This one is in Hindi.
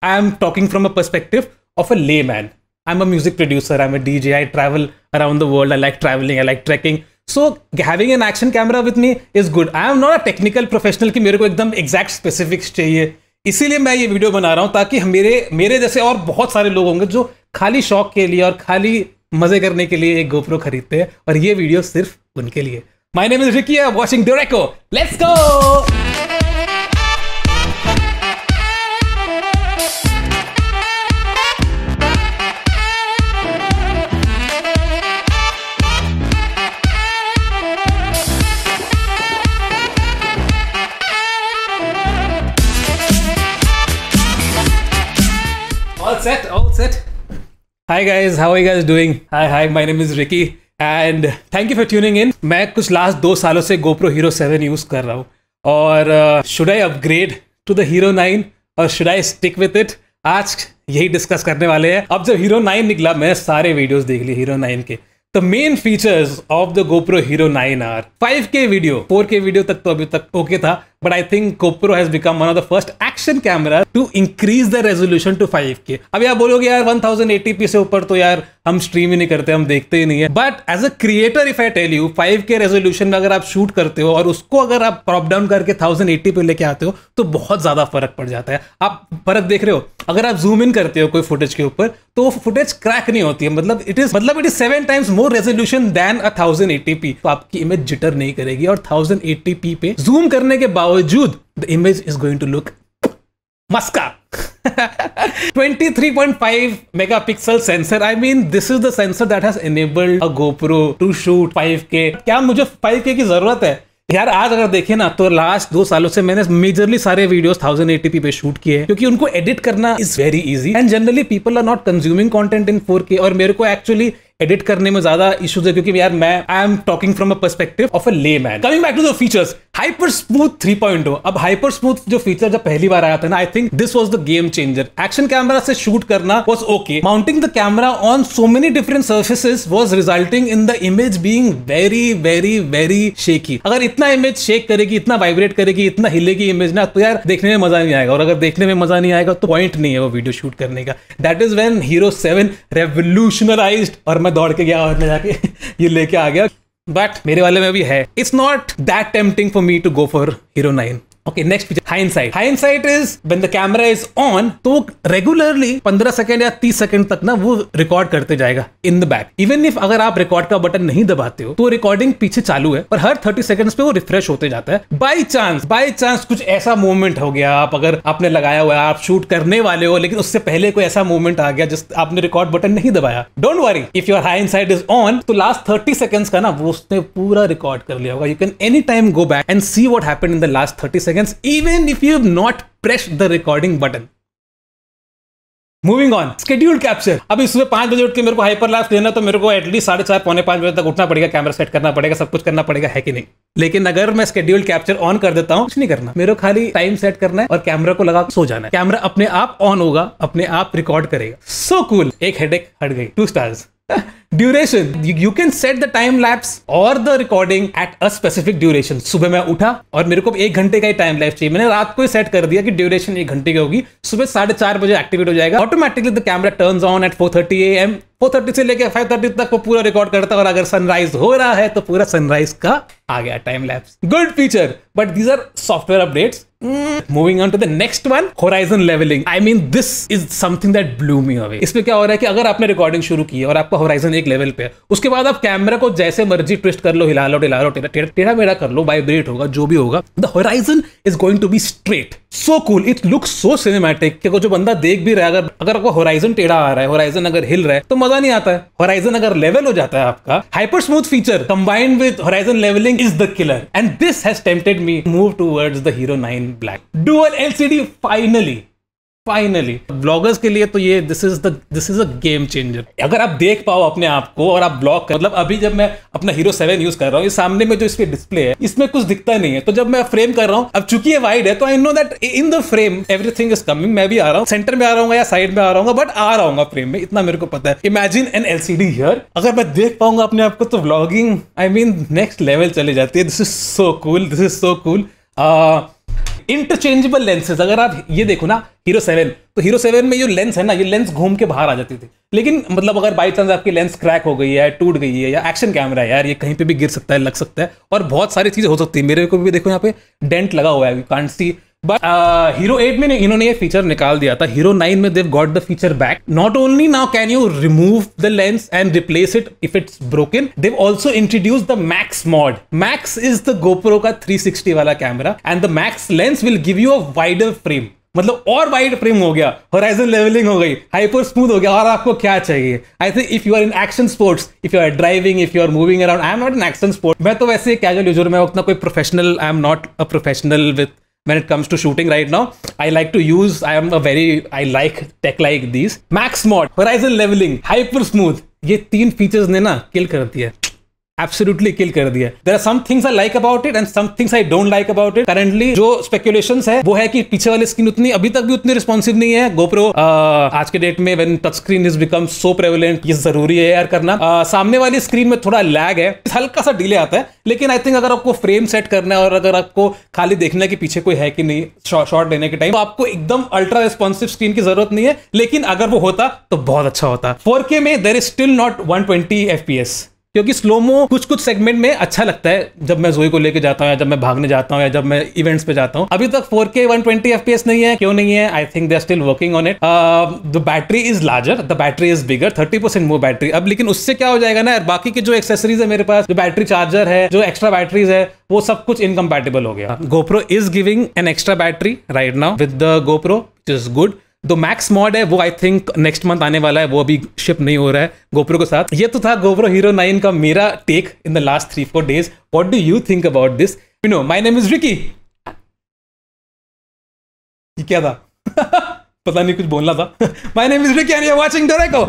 I am talking from a perspective of a layman. I'm a music producer, I'm a DJ, I travel around the world, I like traveling, I like trekking. So having an action camera with me is good. I am not a technical professional कि मेरे को एकदम exact specifics चाहिए. इसीलिए मैं ये वीडियो बना रहा हूँ ताकि मेरे जैसे और बहुत सारे लोग होंगे जो खाली शौक के लिए और खाली मजे करने के लिए एक GoPro खरीदते हैं, और ये वीडियो सिर्फ उनके लिए. My name is Ricky, I'm watching Dureco. Let's go! All set. Hi guys, how are you guys doing? Hi, my name is Ricky and thank you for tuning in. मैं कुछ लास्ट 2 सालों से GoPro Hero 7 यूज कर रहा हूँ, और should I upgrade to the Hero 9 और should I stick with it? आज यही डिस्कस करने वाले हैं. अब जब Hero 9 निकला, मैंने सारे वीडियोस देख लिए Hero 9 के. The main features of the GoPro Hero 9 are 5K video, 4K video तक तो अभी तक ओके था, but I think GoPro has become one of the first action camera to increase the resolution to 5K. अब यार बोलोगे यार 1080p से ऊपर तो यार हम स्ट्रीम ही नहीं करते, हम देखते ही नहीं है. But as a creator if I tell you 5K resolution में अगर आप शूट करते हो और उसको अगर आप क्रॉप डाउन करके 1080p पे लेके आते हो तो बहुत ज्यादा फर्क पड़ जाता है. आप फर्क देख रहे हो, अगर आप जूम इन करते हो कोई फुटेज के ऊपर तो वो फुटेज क्रैक नहीं होती है. मतलब it is 7 times more resolution than 1080p. तो आपकी इमेज जिटर नहीं करेगी, और 1080p पे जूम करने के बावजूद the image is going to look मस्का. 23.5 megapixel sensor. I mean, this is the sensor that has enabled a GoPro to shoot 5K. क्या मुझे 5K की जरूरत है यार? आज अगर देखें ना तो लास्ट 2 सालों से मैंने मेजरली सारे वीडियोस 1080p पे शूट किए हैं, क्योंकि उनको एडिट करना is very easy and generally people are not consuming content in 4K. और मेरे को एक्चुअली एडिट करने में ज्यादा इश्यूज है, क्योंकि यार I am talking from a perspective of a layman. Coming back to the features, hyper smooth 3.0. अब हाइपर स्मूथ जो फीचर जब पहली बार आया था ना, I think this was the game changer. Action camera से शूट करना was okay, mounting the camera on so many different surfaces was resulting in the image being very very very shaky. अगर इतना इमेज शेक करेगी, इतना वाइब्रेट करेगी, इतना हिलेगी इमेज ना, तो यार देखने में मजा नहीं आएगा. और अगर देखने में मजा नहीं आएगा तो पॉइंट नहीं है वो वीडियो शूट करने का. दैट इज व्हेन Hero 7 रेवोल्यूशनराइज्ड, और मैं दौड़ के गया और मैं जाके ये लेके आ गया. बट मेरे वाले में भी है. It's not that tempting for me to go for Hero 9. Okay, next feature, hindsight. Hindsight is when the camera is on, तो रेगुलरली 15 सेकंड या 30 सेकंड तक ना वो रिकॉर्ड करते जाएगा in the back. Even if अगर आप रिकॉर्ड का बटन नहीं दबाते हो तो रिकॉर्डिंग पीछे चालू है, और हर 30 सेकंड्स पे वो रिफ्रेश होते जाता है. बाई चांस कुछ ऐसा मूवमेंट हो गया, आप अगर आपने लगाया हुआ है, आप शूट करने वाले हो, लेकिन उससे पहले कोई ऐसा मूवमेंट आ गया जिस आपने रिकॉर्ड बटन नहीं दबाया, don't worry, if your hindsight is on तो लास्ट 30 सेकंड्स का ना वो उसने पूरा रिकॉर्ड कर लिया होगा. You can any time go back and see what happened in the last 30 seconds even if you have not pressed the recording button. Moving on, scheduled capture. अभी सुबह 5 बजे उठ के मेरे को हाइपरलैप्स लेना तो मेरे को एटलीस्ट 4:30 पौने 5 बजे तक उठना पड़ेगा, कैमरा सेट करना पड़ेगा, सब कुछ करना पड़ेगा, है कि नहीं? लेकिन अगर मैं scheduled capture ऑन कर देता हूँ, कुछ नहीं करना, मेरे को खाली टाइम सेट करना है और कैमरा को लगा सो जाना है. कैमरा अपने आप ऑन होगा, अपने आप रिकॉर्ड करेगा. So cool. एक हेडेक हट गई. 2 stars. Duration. You can set the time lapse or the recording at a specific duration. सुबह मैं उठा और मेरे को 1 घंटे का ही टाइम लैप्स चाहिए. मैंने रात को ही सेट कर दिया कि ड्यूरेशन 1 घंटे की होगी. सुबह 4:30 बजे एक्टिवेट हो जाएगा. Automatically the camera turns on at 4:30 AM. 4:30 से लेकर 5:30 तक वो पूरा रिकॉर्ड करता है, और अगर सनराइज हो रहा है तो पूरा सनराइज का आ गया time lapse. Good feature, but these are software updates. Moving on to the next one, horizon levelling. I mean this is something that blew me away. इसमें क्या हो रहा है कि अगर आपने रिकॉर्डिंग शुरू की है और आपका होराइजन एक लेवल पे है, उसके बाद आप कैमरा को जैसे मर्जी ट्विस्ट कर लो, हिला लो, टेढ़ा मेढ़ा कर लो, वाइब्रेट होगा, जो भी होगा, the horizon is going to be straight. So cool. It looks so cinematic कि जो बंदा देख भी रहा है, अगर आपको होराइजन टेढ़ा आ रहा है, होराइजन अगर हिल रहा है तो मजा नहीं आता है. होराइजन अगर लेवल हो जाता है आपका, hyper smooth feature combined with horizon levelling is the killer. And this has tempted me move towards the Hero 9 Black. Dual LCD finally bloggers के लिए तो ये this is a game changer. अगर आप देख पाओ अपने आप को और आप ब्लॉग कर, मतलब अभी जब मैं अपना Hero 7 यूज कर रहा हूँ, इस सामने में जो इसके डिस्प्ले है इसमें कुछ दिखता नहीं है, तो जब मैं फ्रेम कर रहा हूँ, अब चूंकि ये वाइड है तो I know that in the frame everything is coming. मैं भी आ रहा हूँ, सेंटर में आ रहा हूँ या साइड में आ रहा हूँ, बट आ रहा हूँ फ्रेम में, इतना मेरे को पता है. Imagine an LCD here. अगर मैं देख पाऊंगा अपने आप को तो vlogging I mean next level चली जाती है. This is so cool. Interchangeable lenses, अगर आप ये देखो ना हीरो 7, तो हीरो 7 में जो लेंस है ना, ये लेंस घूम के बाहर आ जाती थी। लेकिन मतलब अगर बाई चांस आपकी लेंस क्रैक हो गई है, टूट गई है, या एक्शन कैमरा है यार, ये कहीं पे भी गिर सकता है, लग सकता है, और बहुत सारी चीजें हो सकती है। मेरे को भी देखो यहाँ पे डेंट लगा हुआ है, you can't see. But hero 8 में इन्होंने ये फीचर निकाल दिया था। हीरो 9 में they've got the feature back. Not only now can you remove the lens and replace it if it's broken, they've also introduce the Max Mod. Max is the GoPro का 360 वाला camera, and the Max lens will give you a wider frame. मतलब और वाइड फ्रेम हो गया, होराइजन लेवलिंग हो गई, हाइपर स्मूथ हो गया, और आपको क्या चाहिए? I think if you are in action sports, if you are driving, if you are moving around, I am not in action sport, मैं तो वैसे कैजुअल यूजर, मैं उतना कोई professional, I am not a professional with when it comes to shooting right now. I like to use, I like tech like these. Max mod, horizon leveling, hyper smooth, ये 3 फीचर्स ने ना किल कर दिया, एब्सोल्युटली किल कर दिया। There are some things I like about it and some things I don't like about it. Currently जो स्पेकुलेशंस है वो है कि पीछे वाली स्क्रीन उतनी अभी तक भी उतनी रिस्पॉन्सिव नहीं है। गोप्रो आज के डेट में when touch screen is become so prevalent, ये जरूरी है यार करना। सामने वाली स्क्रीन में थोड़ा लैग है, हल्का सा डिले आता है, लेकिन आई थिंक अगर आपको फ्रेम सेट करना है और अगर आपको खाली देखना है कि पीछे कोई है कि नहीं शॉट लेने के टाइम, तो आपको एकदम अल्ट्रा रिस्पॉन्सिव स्क्रीन की जरूरत नहीं है। लेकिन अगर वो होता तो बहुत अच्छा होता। 4K में there is still not 120 FPS, क्योंकि स्लोमो कुछ सेगमेंट में अच्छा लगता है, जब मैं जोई को लेके जाता हूँ, या जब मैं भागने जाता हूँ, या जब मैं इवेंट्स पे जाता हूँ। अभी तक 4K 120 FPS नहीं है। क्यों नहीं है? I think they are still working on it. The battery is larger, the battery is bigger, 30% more battery अब। लेकिन उससे क्या हो जाएगा ना यार, बाकी के जो एक्सेसरीज है मेरे पास, जो बैटरी चार्जर है, जो एक्स्ट्रा बैटरीज है, वो सब कुछ इनकम्पैटिबल हो गया। GoPro is giving an extra battery right now with the GoPro, which is good. जो मैक्स मॉड है वो आई थिंक नेक्स्ट मंथ आने वाला है, वो अभी शिप नहीं हो रहा है गोप्रो के साथ। ये तो था गोप्रो हीरो 9 का मेरा take in the last 3-4 days. What do you think about this? You know, my name is Ricky. ये क्या था? पता नहीं, कुछ बोलना था। My name is Ricky and you are watching डोरेको।